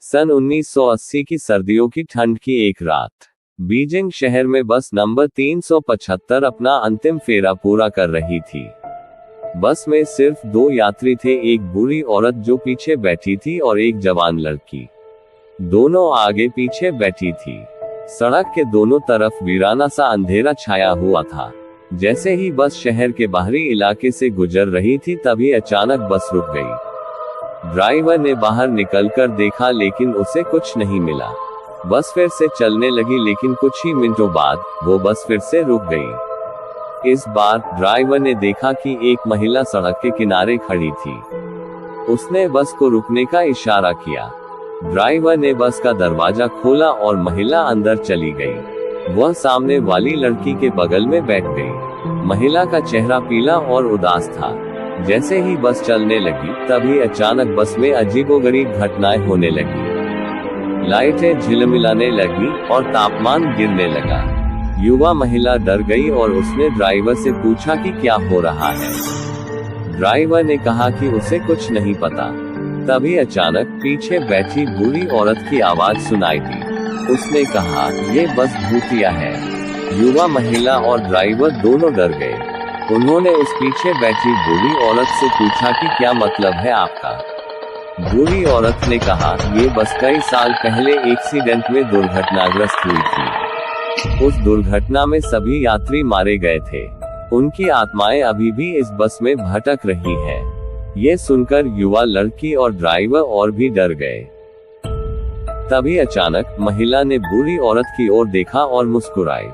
सन 1980 की सर्दियों की ठंड की एक रात, बीजिंग शहर में बस नंबर 375 अपना अंतिम फेरा पूरा कर रही थी। बस में सिर्फ दो यात्री थे, एक बूढ़ी औरत जो पीछे बैठी थी और एक जवान लड़की। दोनों आगे पीछे बैठी थी। सड़क के दोनों तरफ वीराना सा अंधेरा छाया हुआ था। जैसे ही बस शहर के बाहरी इलाके से गुजर रही थी तभी अचानक बस रुक गई। ड्राइवर ने बाहर निकलकर देखा लेकिन उसे कुछ नहीं मिला। बस फिर से चलने लगी लेकिन कुछ ही मिनटों बाद वो बस फिर से रुक गई। इस बार ड्राइवर ने देखा कि एक महिला सड़क के किनारे खड़ी थी। उसने बस को रुकने का इशारा किया। ड्राइवर ने बस का दरवाजा खोला और महिला अंदर चली गई। वह सामने वाली लड़की के बगल में बैठ गई। महिला का चेहरा पीला और उदास था। जैसे ही बस चलने लगी तभी अचानक बस में अजीबोगरीब घटनाएं होने लगी। लाइटें झिलमिलाने लगी और तापमान गिरने लगा। युवा महिला डर गई और उसने ड्राइवर से पूछा कि क्या हो रहा है। ड्राइवर ने कहा कि उसे कुछ नहीं पता। तभी अचानक पीछे बैठी बूढ़ी औरत की आवाज सुनाई दी। उसने कहा, ये बस भूतिया है। युवा महिला और ड्राइवर दोनों डर गए। उन्होंने उस पीछे बैठी बूढ़ी औरत से पूछा कि क्या मतलब है आपका। बूढ़ी औरत ने कहा, ये बस कई साल पहले एक्सीडेंट में दुर्घटनाग्रस्त हुई थी। उस दुर्घटना में सभी यात्री मारे गए थे। उनकी आत्माएं अभी भी इस बस में भटक रही हैं। ये सुनकर युवा लड़की और ड्राइवर और भी डर गए। तभी अचानक महिला ने बूढ़ी औरत की ओर देखा और मुस्कुराई।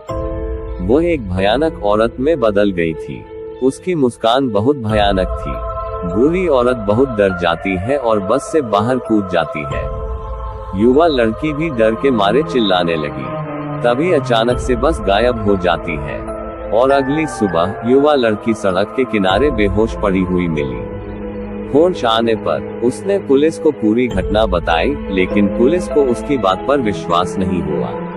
वो एक भयानक औरत में बदल गई थी। उसकी मुस्कान बहुत भयानक थी। बूढ़ी औरत बहुत डर जाती है और बस से बाहर कूद जाती है। युवा लड़की भी डर के मारे चिल्लाने लगी। तभी अचानक से बस गायब हो जाती है और अगली सुबह युवा लड़की सड़क के किनारे बेहोश पड़ी हुई मिली। होश आने पर उसने पुलिस को पूरी घटना बताई लेकिन पुलिस को उसकी बात पर विश्वास नहीं हुआ।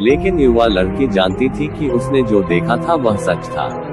लेकिन युवा लड़की जानती थी कि उसने जो देखा था वह सच था।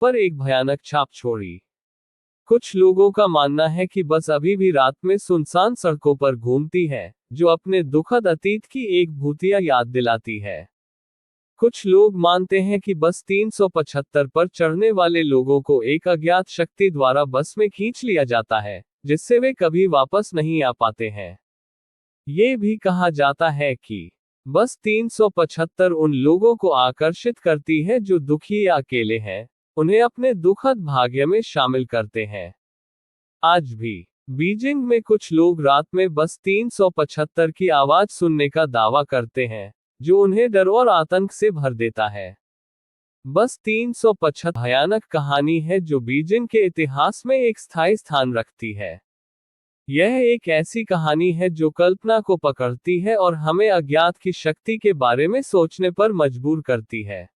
पर एक भयानक छाप छोड़ी। कुछ लोगों का मानना है कि बस अभी भी रात में सुनसान सड़कों पर घूमती है, जो अपने दुखद अतीत की एक भूतिया याद दिलाती है। कुछ लोग मानते हैं कि बस 375 पर चढ़ने वाले लोगों को एक अज्ञात शक्ति द्वारा बस में खींच लिया जाता है, जिससे वे कभी वापस नहीं आ पाते हैं। ये भी कहा जाता है कि बस 375 उन लोगों को आकर्षित करती है जो दुखी या अकेले हैं, उन्हें अपने दुखद भाग्य में शामिल करते हैं। आज भी बीजिंग में कुछ लोग रात में बस 375 की आवाज सुनने का दावा करते हैं, जो उन्हें डर और आतंक से भर देता है। बस 375 भयानक कहानी है जो बीजिंग के इतिहास में एक स्थायी स्थान रखती है। यह एक ऐसी कहानी है जो कल्पना को पकड़ती है और हमें अज्ञात की शक्ति के बारे में सोचने पर मजबूर करती है।